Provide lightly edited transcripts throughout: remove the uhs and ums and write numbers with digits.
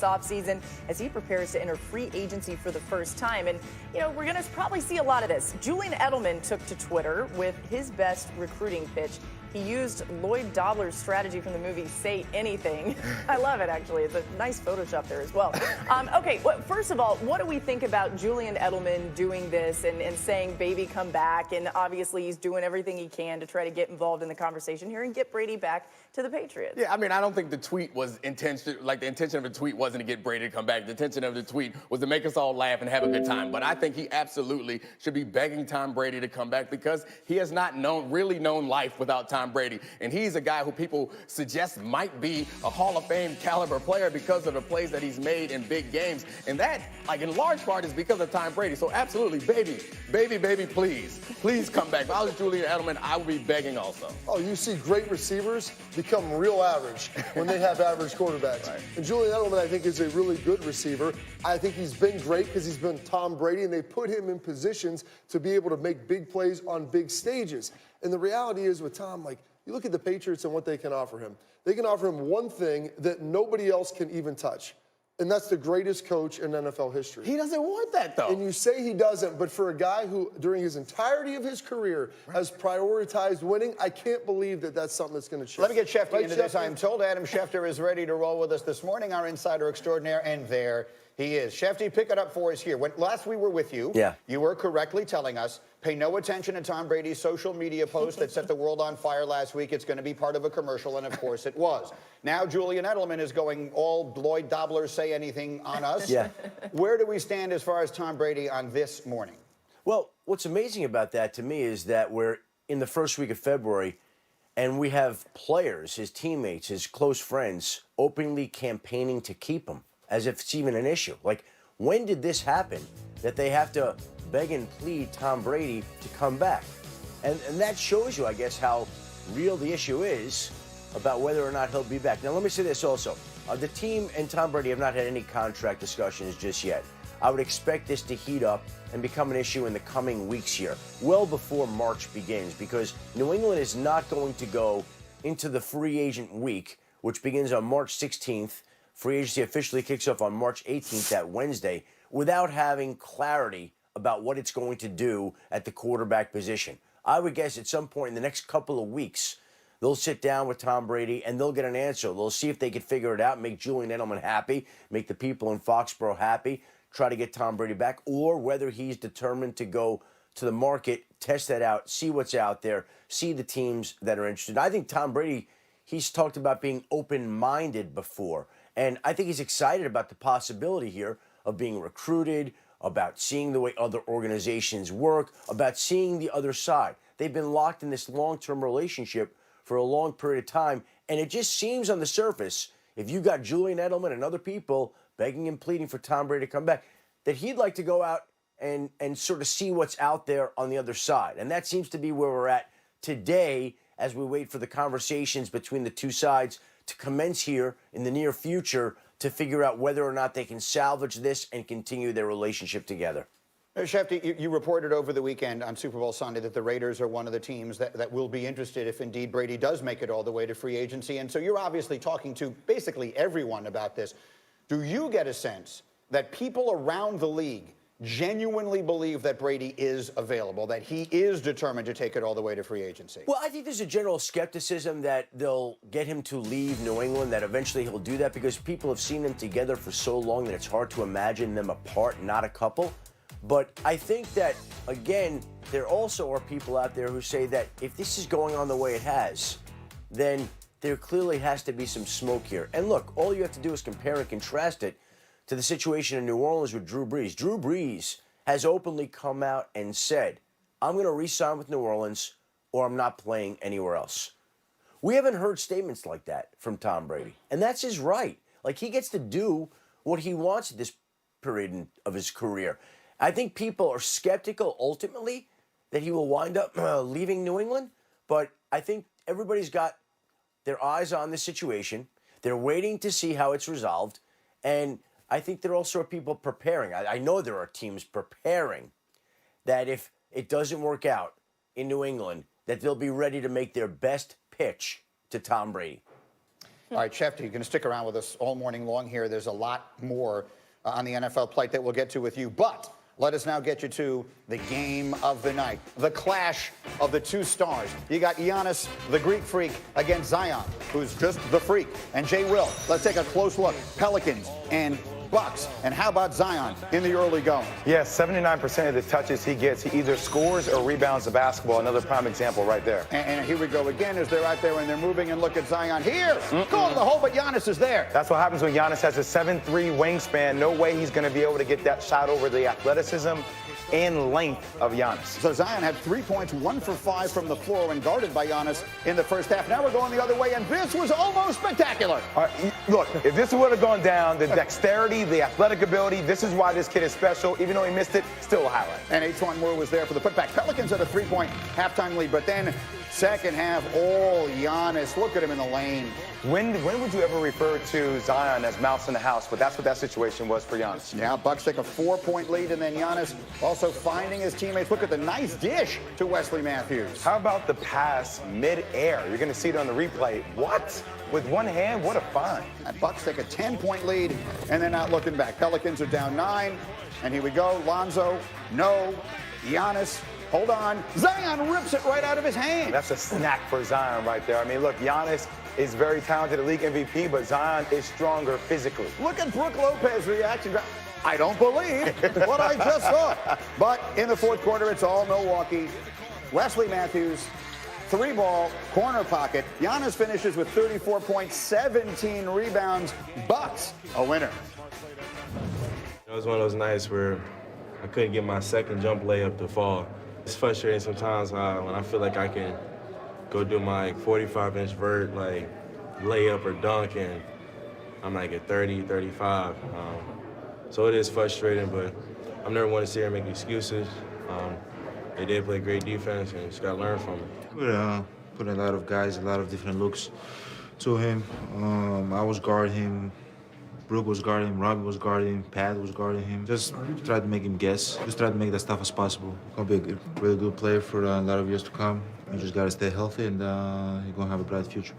offseason as he prepares to enter free agency for the first time. And, we're going to probably see a lot of this. Julian Edelman took to Twitter with his best recruiting pitch. He used Lloyd Dobler's strategy from the movie Say Anything. I love it, actually. It's a nice Photoshop there as well. Okay, first of all, what do we think about Julian Edelman doing this and saying, baby, come back? And obviously, he's doing everything he can to try to get involved in the conversation here and get Brady back to the Patriots. Yeah, I mean, I don't think the tweet was the intention of the tweet wasn't to get Brady to come back. The intention of the tweet was to make us all laugh and have a good time. But I think he absolutely should be begging Tom Brady to come back because he has not really known life without Tom Brady. And he's a guy who people suggest might be a Hall of Fame caliber player because of the plays that he's made in big games. And that, in large part, is because of Tom Brady. So absolutely, baby, please come back. If I was Julian Edelman, I would be begging also. Oh, you see great receivers become real average when they have average quarterbacks. Right. And Julian Edelman, I think, is a really good receiver. I think he's been great because he's been Tom Brady, and they put him in positions to be able to make big plays on big stages. And the reality is with Tom, you look at the Patriots and what they can offer him. They can offer him one thing that nobody else can even touch, and that's the greatest coach in NFL history. He doesn't want that, though. And you say he doesn't, but for a guy who, during his entirety of his career, has prioritized winning, I can't believe that that's something that's going to change. Let me get Schefter into this. I am told Adam Schefter is ready to roll with us this morning, our insider extraordinaire, and there he is. Schefter, pick it up for us here. Last we were with you, you were correctly telling us, pay no attention to Tom Brady's social media post that set the world on fire last week. It's going to be part of a commercial, and of course it was. Now Julian Edelman is going all Lloyd Dobler Say Anything on us. Yeah. Where do we stand as far as Tom Brady on this morning? Well, what's amazing about that to me is that we're in the first week of February, and we have players, his teammates, his close friends, openly campaigning to keep him, as if it's even an issue. When did this happen that they have to beg and plead Tom Brady to come back? And that shows you, I guess, how real the issue is about whether or not he'll be back. Now, let me say this also. The team and Tom Brady have not had any contract discussions just yet. I would expect this to heat up and become an issue in the coming weeks here, well before March begins, because New England is not going to go into the free agent week, which begins on March 16th. Free agency officially kicks off on March 18th, that Wednesday, without having clarity about what it's going to do at the quarterback position. I would guess at some point in the next couple of weeks, they'll sit down with Tom Brady and they'll get an answer. They'll see if they can figure it out, make Julian Edelman happy, make the people in Foxborough happy, try to get Tom Brady back, or whether he's determined to go to the market, test that out, see what's out there, see the teams that are interested. I think Tom Brady, he's talked about being open-minded before, and I think he's excited about the possibility here of being recruited, about seeing the way other organizations work, about seeing the other side. They've been locked in this long-term relationship for a long period of time, and it just seems on the surface, if you got Julian Edelman and other people begging and pleading for Tom Brady to come back, that he'd like to go out and sort of see what's out there on the other side. And that seems to be where we're at today as we wait for the conversations between the two sides to commence here in the near future to figure out whether or not they can salvage this and continue their relationship together. Schefter, you reported over the weekend on Super Bowl Sunday that the Raiders are one of the teams that will be interested if indeed Brady does make it all the way to free agency. And so you're obviously talking to basically everyone about this. Do you get a sense that people around the league genuinely believe that Brady is available, that he is determined to take it all the way to free agency? Well, I think there's a general skepticism that they'll get him to leave New England, that eventually he'll do that because people have seen them together for so long that it's hard to imagine them apart, not a couple. But I think that, again, there also are people out there who say that if this is going on the way it has, then there clearly has to be some smoke here. And look, all you have to do is compare and contrast it to the situation in New Orleans with Drew Brees. Drew Brees has openly come out and said, I'm going to re-sign with New Orleans or I'm not playing anywhere else. We haven't heard statements like that from Tom Brady. And that's his right. He gets to do what he wants at this period of his career. I think people are skeptical ultimately that he will wind up leaving New England, but I think everybody's got their eyes on the situation. They're waiting to see how it's resolved, and I think there also are people preparing. I know there are teams preparing that if it doesn't work out in New England, that they'll be ready to make their best pitch to Tom Brady. All right, Schefter, you're going to stick around with us all morning long here. There's a lot more on the NFL plate that we'll get to with you, but let us now get you to the game of the night, the clash of the two stars. You got Giannis, the Greek freak, against Zion, who's just the freak. And Jay Will, let's take a close look. Pelicans and Bucks. And how about Zion in the early going? Yes, 79% of the touches he gets, he either scores or rebounds the basketball. Another prime example right there. And here we go again as they're out there and they're moving, and look at Zion here. Go to the hole, but Giannis is there. That's what happens when Giannis has a 7'3" wingspan. No way he's going to be able to get that shot over the athleticism and length of Giannis. So Zion had 3 points, 1 for 5 from the floor when guarded by Giannis in the first half. Now we're going the other way, and this was almost spectacular. Look, if this would have gone down, the dexterity, the athletic ability, this is why this kid is special. Even though he missed it, still a highlight. And Antoine Moore was there for the putback. Pelicans had a 3-point halftime lead, but then second half, all Giannis. Look at him in the lane. When would you ever refer to Zion as mouse in the house? But that's what that situation was for Giannis. Yeah, Bucks take a 4-point lead, and then Giannis also finding his teammates. Look at the nice dish to Wesley Matthews. How about the pass mid-air? You're going to see it on the replay. What? With one hand? What a find. And Bucks take a 10-point lead, and they're not looking back. Pelicans are down 9, and here we go. Lonzo, no. Giannis, hold on. Zion rips it right out of his hand. That's a snack for Zion right there. I mean, look, Giannis is very talented, a league MVP, but Zion is stronger physically. Look at Brook Lopez's reaction. I don't believe what I just saw. But in the fourth quarter, it's all Milwaukee. Wesley Matthews, 3-ball, corner pocket. Giannis finishes with 34 points, 17 rebounds. Bucks, a winner. It was one of those nights where I couldn't get my second jump layup to fall. It's frustrating sometimes when I feel like I can go do my 45-inch vert, like layup or dunk, and I'm like at 30, 35. So it is frustrating, but I'm never one to sit here and make excuses. They did play great defense, and just got to learn from it. Put a lot of guys, a lot of different looks to him. I was guarding him. Brook was guarding him, Robbie was guarding him, Pat was guarding him. Just tried to make him guess. Just tried to make that stuff as possible. Gonna be a really good player for a lot of years to come. You just gotta stay healthy, and you're gonna have a bright future.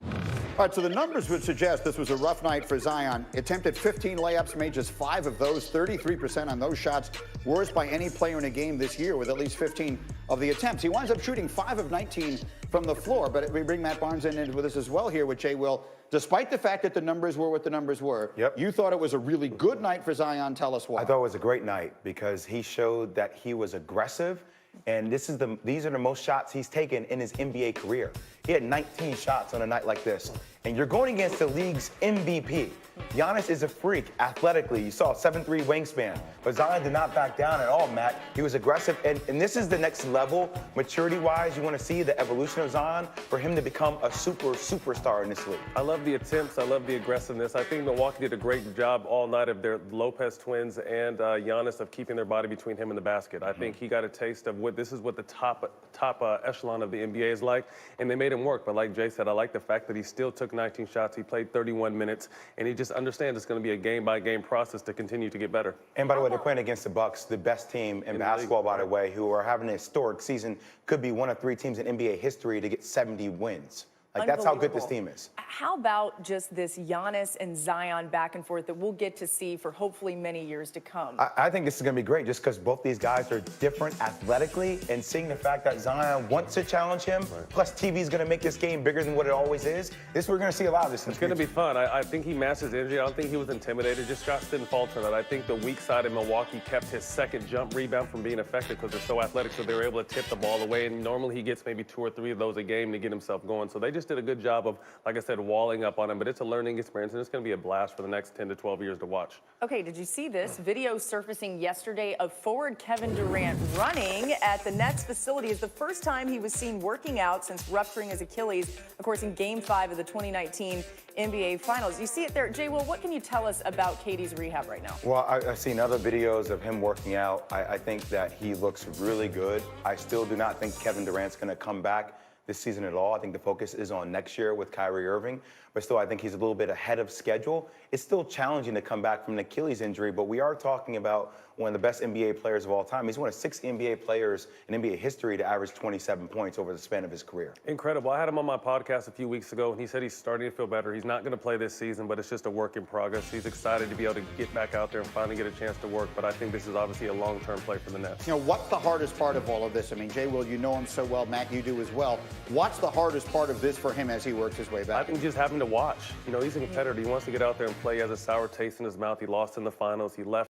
All right, so the numbers would suggest this was a rough night for Zion. Attempted 15 layups, made just 5 of those, 33% on those shots. Worst by any player in a game this year with at least 15 of the attempts. He winds up shooting 5 of 19 from the floor, but we bring Matt Barnes in with us as well here with Jay Will. Despite the fact that the numbers were what the numbers were, you thought it was a really good night for Zion. Tell us why. I thought it was a great night because he showed that he was aggressive, and these are the most shots he's taken in his NBA career. He had 19 shots on a night like this. And you're going against the league's MVP. Giannis is a freak athletically. You saw a 7'3" wingspan. But Zion did not back down at all, Matt. He was aggressive. And this is the next level, maturity-wise. You want to see the evolution of Zion for him to become a superstar in this league. I love the attempts. I love the aggressive-ness. I think Milwaukee did a great job all night of their Lopez twins and Giannis of keeping their body between him and the basket. I think he got a taste of what this is what the top echelon of the NBA is like, and they made him work. But like Jay said, I like the fact that he still took 19 shots. He played 31 minutes, and he just understands it's going to be a game-by-game process to continue to get better. And by the way, they're playing against the Bucks, the best team in basketball, by the way, who are having a historic season. Could be one of 3 teams in NBA history to get 70 wins. Like, that's how good this team is. How about just this Giannis and Zion back and forth that we'll get to see for hopefully many years to come? I think this is going to be great just because both these guys are different athletically, and seeing the fact that Zion wants to challenge him, plus TV's going to make this game bigger than what it always is. We're going to see a lot of this. It's going to be fun. I think he matched his energy. I don't think he was intimidated. Just shots didn't fall tonight. I think the weak side of Milwaukee kept his second jump rebound from being effective because they're so athletic, so they were able to tip the ball away, and normally he gets maybe 2 or 3 of those a game to get himself going. So they just did a good job of, like I said, walling up on him, but it's a learning experience, and it's going to be a blast for the next 10 to 12 years to watch. Okay, did you see this video surfacing yesterday of forward Kevin Durant running at the Nets facility? It's the first time he was seen working out since rupturing his Achilles, of course, in Game 5 of the 2019 NBA Finals. You see it there. Jay Will, what can you tell us about KD's rehab right now? Well, I've seen other videos of him working out. I think that he looks really good. I still do not think Kevin Durant's going to come back this season at all. I think the focus is on next year with Kyrie Irving. but still I think he's a little bit ahead of schedule. It's still challenging to come back from an Achilles injury, but we are talking about one of the best NBA players of all time. He's one of 6 NBA players in NBA history to average 27 points over the span of his career. Incredible. I had him on my podcast a few weeks ago, and he said he's starting to feel better. He's not going to play this season, but it's just a work in progress. He's excited to be able to get back out there and finally get a chance to work, but I think this is obviously a long-term play for the Nets. You know, what's the hardest part of all of this? I mean, Jay, Will, you know him so well. Matt, you do as well. What's the hardest part of this for him as he works his way back? I think just having to watch. You know, he's a competitor. He wants to get out there and play. He has a sour taste in his mouth. He lost in the finals. He left.